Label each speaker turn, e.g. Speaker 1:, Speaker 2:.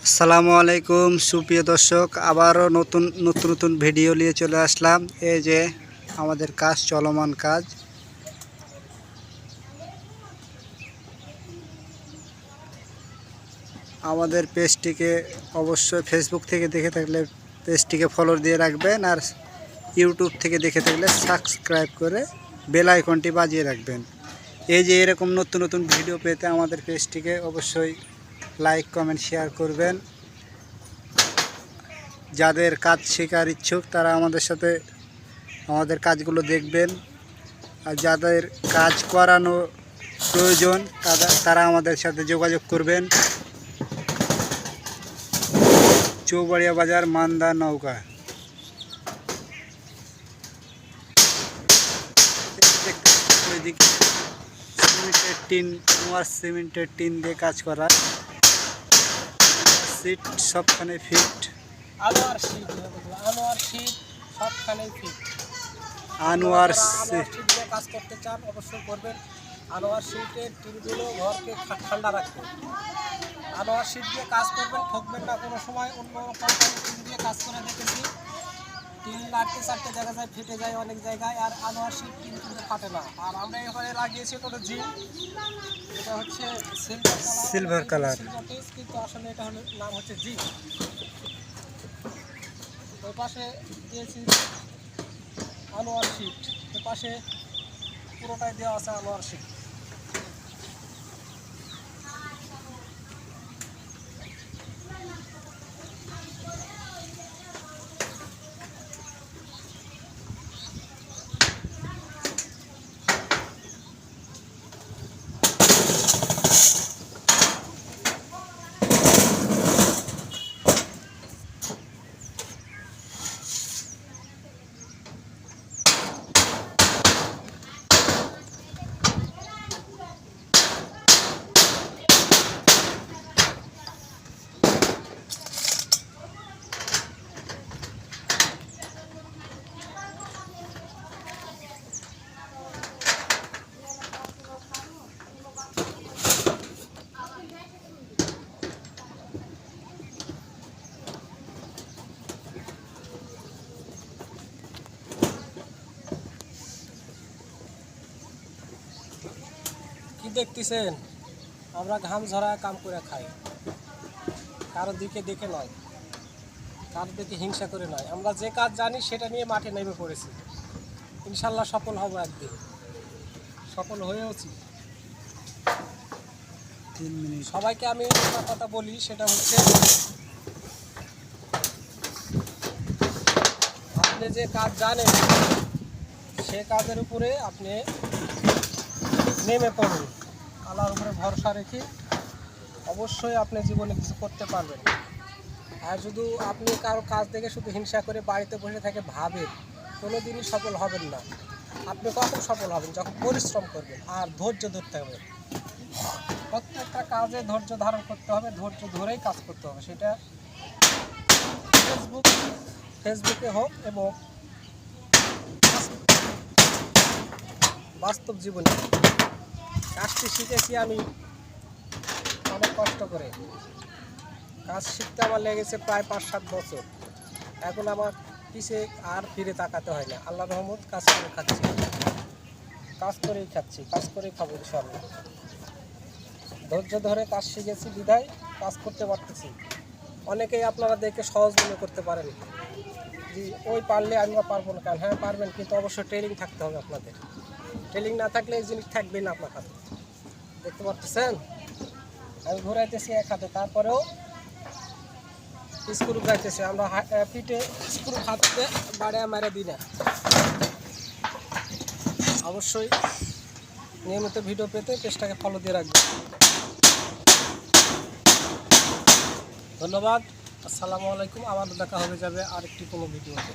Speaker 1: আসসালামু আলাইকুম সুপ্রিয় দর্শক, আবারও নতুন নতুন ভিডিও নিয়ে চলে আসলাম। এই যে আমাদের কাজ, চলমান কাজ। আমাদের পেজটিকে অবশ্যই ফেসবুক থেকে দেখে থাকলে পেজটিকে ফলো দিয়ে রাখবেন, আর ইউটিউব থেকে দেখে থাকলে সাবস্ক্রাইব করে বেল আইকনটি বাজিয়ে রাখবেন। এই যে এরকম নতুন ভিডিও পেতে আমাদের পেজটিকে অবশ্যই লাইক, কমেন্ট, শেয়ার করবেন। যাদের কাজ শেখার ইচ্ছুক তারা আমাদের কাজগুলো দেখবেন, আর যাদের কাজ করানো প্রয়োজন তারা আমাদের সাথে যোগাযোগ করবেন। চৌবাড়িয়া বাজার, মান্দা, নওগাঁ। ওইদিকে সিমেন্টের টিন দিয়ে কাজ করা, সিট সবখানে ফিট।
Speaker 2: আনোয়ার শীট সবখানে ফিট।
Speaker 1: আনোয়ার
Speaker 2: শীট দিয়ে কাজ করতে চান অবশ্যই করবেন। আনোয়ার শীটের টিনগুলো ঘরকে ঠান্ডা রাখবে। আনোয়ার শীট দিয়ে কাজ করবেন, ঠকবেন না কোনো সময়। অন্য কোম্পানির টিন দিয়ে কাজ করে দেখেছি, টিন লাটতে চারটে দেখা যায়, ফেটে যায় অনেক জায়গায়। আর আনোয়ার শীট টিন কিন্তু ফাটে না। আর আমরা এখানে লাগিয়েছি ওটা জিম, এটা হচ্ছে সিলভার কালার, কিন্তু আসলে এটা হলো নাম হচ্ছে জিম। ওই পাশে দিয়েছি আনোয়ার শীট, ওই পাশে পুরোটাই দেওয়া আছে আনোয়ার শীট। কি দেখতেছেন? আমরা ঘাম ঝরা কাম করে খাই, কারোর দিকে দেখে নয়, কারোর দিকে হিংসা করে নয়। আমরা যে কাজ জানি সেটা নিয়ে মাঠে নেমে পড়েছি। ইনশাল্লাহ সফল হব, একদিন সফল হয়েওছি। সবাইকে আমি একটা কথা বলি, সেটা হচ্ছে আপনি যে কাজ জানেন সে কাজের উপরে আপনি নেমে পড়ুন। আল্লাহর উপরে ভরসা রেখে অবশ্যই আপনি জীবনে কিছু করতে পারবেন। আর শুধু আপনি কারো কাজ দেখে শুধু হিংসা করে বাড়িতে বসে থেকে ভাবেন, কোনো দিনই সফল হবেন না। আপনি কখন সফল হবেন? যখন পরিশ্রম করবেন আর ধৈর্য ধরতে হবে। প্রত্যেকটা কাজে ধৈর্য ধারণ করতে হবে, ধৈর্য ধরেই কাজ করতে হবে। সেটা ফেসবুকে হোক এবং বাস্তব জীবনে। কাজটি শিখেছি আমি অনেক কষ্ট করে। কাজ শিখতে আমার লেগেছে প্রায় 5-7 বছর। এখন আমার পিছে আর ফিরে তাকাতে হয় না। আল্লাহ রহমত, কাজ করে খাচ্ছি, কাজ করেই খাবো ইনশাআল্লাহ। ধৈর্য ধরে কাজ শিখেছি বিধায় কাজ করতে পারতেছি। অনেকেই আপনারা দেখে সহজ মনে করতে পারেন যে ওই পারলে আমরা পারবো না। কেন? হ্যাঁ পারবেন, কিন্তু অবশ্যই ট্রেনিং থাকতে হবে আপনাদের। ট্রেনিং না থাকলে এই জিনিস থাকবে না আপনার হাতে। দেখতে পাচ্ছেন আমি ঘুরাইতেছি এক হাতে, তারপরেও স্ক্রু গাইতেছে। আমরা পিঠে স্ক্রু হাতে বাড়িয়ে মেরে দিই না। অবশ্যই নিয়মিত ভিডিও পেতে পেজটাকে ফলো দিয়ে রাখবেন। ধন্যবাদ। আসসালামু আলাইকুম। আবার দেখা হবে যাবে আরেকটি কোনো ভিডিওতে।